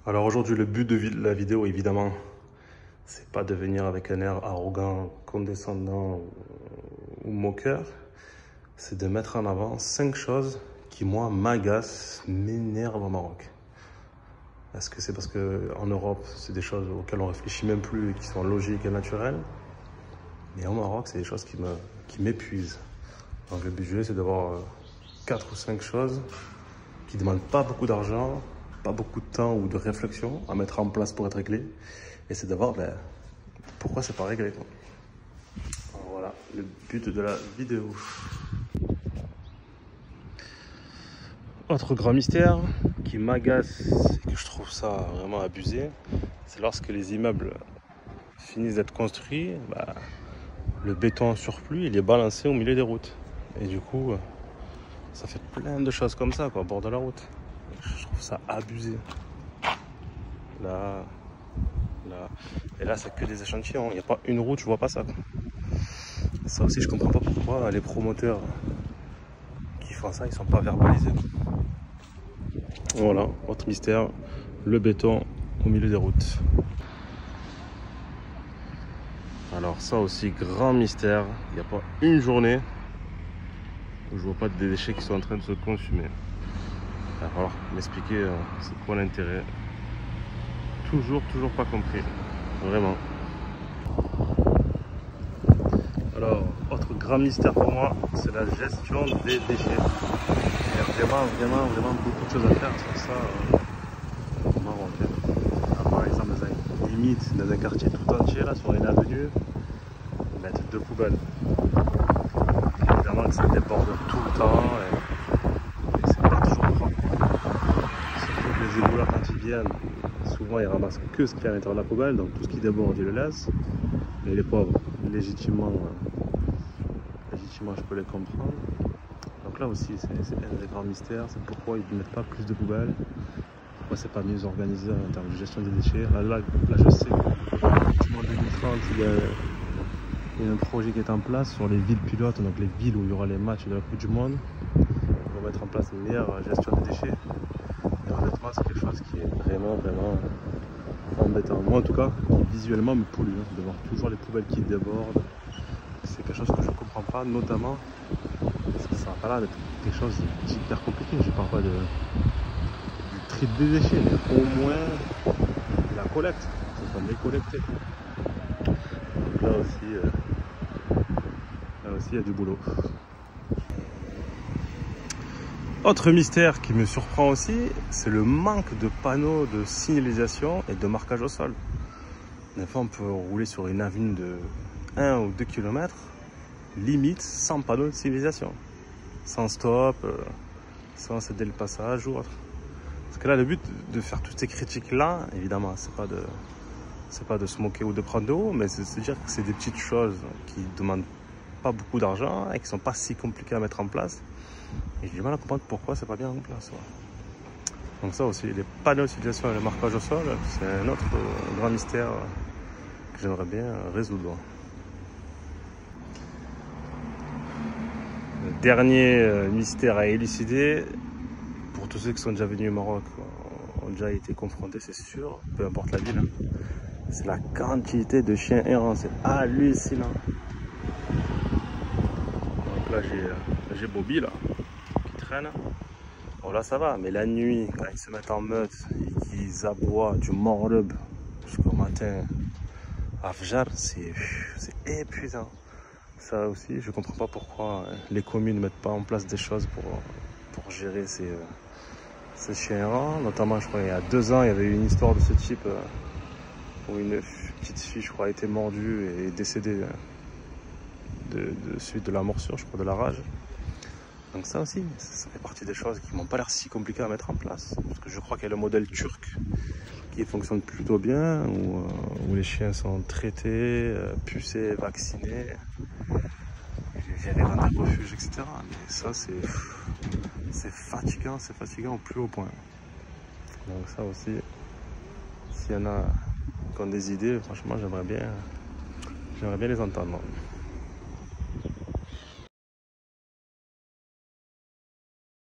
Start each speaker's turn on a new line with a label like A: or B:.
A: Alors aujourd'hui, le but de la vidéo, évidemment, c'est pas de venir avec un air arrogant, condescendant ou moqueur. C'est de mettre en avant 5 choses qui, moi, m'agacent, m'énervent au Maroc. Est-ce que c'est parce qu'en Europe, c'est des choses auxquelles on réfléchit même plus et qui sont logiques et naturelles? Mais au Maroc, c'est des choses qui m'épuisent. Donc le budget, c'est d'avoir 4 ou 5 choses qui ne demandent pas beaucoup d'argent, pas beaucoup de temps ou de réflexion à mettre en place pour être réglé. Et c'est d'avoir pourquoi c'est pas réglé. Alors voilà le but de la vidéo. Autre grand mystère qui m'agace et que je trouve ça vraiment abusé, c'est lorsque les immeubles finissent d'être construits, le béton en surplus il est balancé au milieu des routes. Et du coup, ça fait plein de choses comme ça, quoi, au bord de la route. Je trouve ça abusé. Là. Et là, c'est que des échantillons. Il n'y a pas une route, je vois pas ça. Ça aussi, je comprends pas pourquoi les promoteurs qui font ça, ils sont pas verbalisés. Voilà, autre mystère, le béton au milieu des routes. Alors ça aussi, grand mystère. Il n'y a pas une journée où je vois pas des déchets qui sont en train de se consumer. Il va falloir m'expliquer c'est quoi l'intérêt. Toujours pas compris. Vraiment. Alors, autre grand mystère pour moi, c'est la gestion des déchets. Il y a vraiment beaucoup de choses à faire sur ça au Maroc. Par exemple, dans un quartier tout entier, là, sur une avenue, mettre 2 poubelles. Évidemment que ça déborde tout le temps et c'est pas toujours propre. Surtout que les égouts là, quand ils viennent, souvent ils ramassent que ce qu'il y a à l'intérieur de la poubelle, donc tout ce qui déborde ils le laissent. Et les pauvres, légitimement je peux les comprendre. Donc là aussi c'est un des grands mystères, c'est pourquoi ils ne mettent pas plus de poubelles, pourquoi c'est pas mieux organisé en termes de gestion des déchets. Là je sais qu'en 2030 il y a un projet qui est en place sur les villes pilotes, donc les villes où il y aura les matchs de la Coupe du Monde. Ils vont mettre en place une meilleure gestion des déchets. Et honnêtement c'est quelque chose qui est vraiment embêtant. Moi en tout cas, qui visuellement me pollue, de voir toujours les poubelles qui débordent. C'est quelque chose que je ne comprends pas, notamment parce que ça va pas là d'être quelque chose d'hyper compliqué. Je parle pas du tri des déchets, mais au moins la collecte, c'est pas les collecter. Donc là aussi il y a du boulot. Autre mystère qui me surprend aussi, c'est le manque de panneaux de signalisation et de marquage au sol. Des fois, on peut rouler sur une avenue de 1 ou 2 km, limite sans panneau de signalisation, sans stop, sans céder le passage ou autre. Parce que là, le but de faire toutes ces critiques-là, évidemment, c'est pas de se moquer ou de prendre de haut, mais c'est de se dire que c'est des petites choses qui demandent pas beaucoup d'argent et qui sont pas si compliquées à mettre en place. Et j'ai du mal à comprendre pourquoi c'est pas bien en place. Ouais. Donc ça aussi, les panneaux de signalisation et le marquage au sol, c'est un autre grand mystère que j'aimerais bien résoudre. Le dernier mystère à élucider, pour tous ceux qui sont déjà venus au Maroc, ont déjà été confrontés, c'est sûr, peu importe la ville, c'est la quantité de chiens errants, c'est hallucinant. Donc là j'ai Bobby là, qui traîne. Bon là ça va, mais la nuit, quand ils se mettent en meute et qu'ils aboient du morlub jusqu'au matin à Fjar, c'est épuisant. Ça aussi, je comprends pas pourquoi les communes ne mettent pas en place des choses pour gérer ces chiens errants. Notamment, je crois, il y a 2 ans, il y avait eu une histoire de ce type où une petite fille, je crois, a été mordue et décédée de suite de la morsure, je crois, de la rage. Donc ça aussi, ça fait partie des choses qui m'ont pas l'air si compliquées à mettre en place. Parce que je crois qu'il y a le modèle turc qui fonctionne plutôt bien, où les chiens sont traités, pucés, vaccinés, gérés dans des refuges, etc. Mais ça, c'est fatigant au plus haut point. Donc ça aussi, s'il y en a qui ont des idées, franchement, j'aimerais bien les entendre.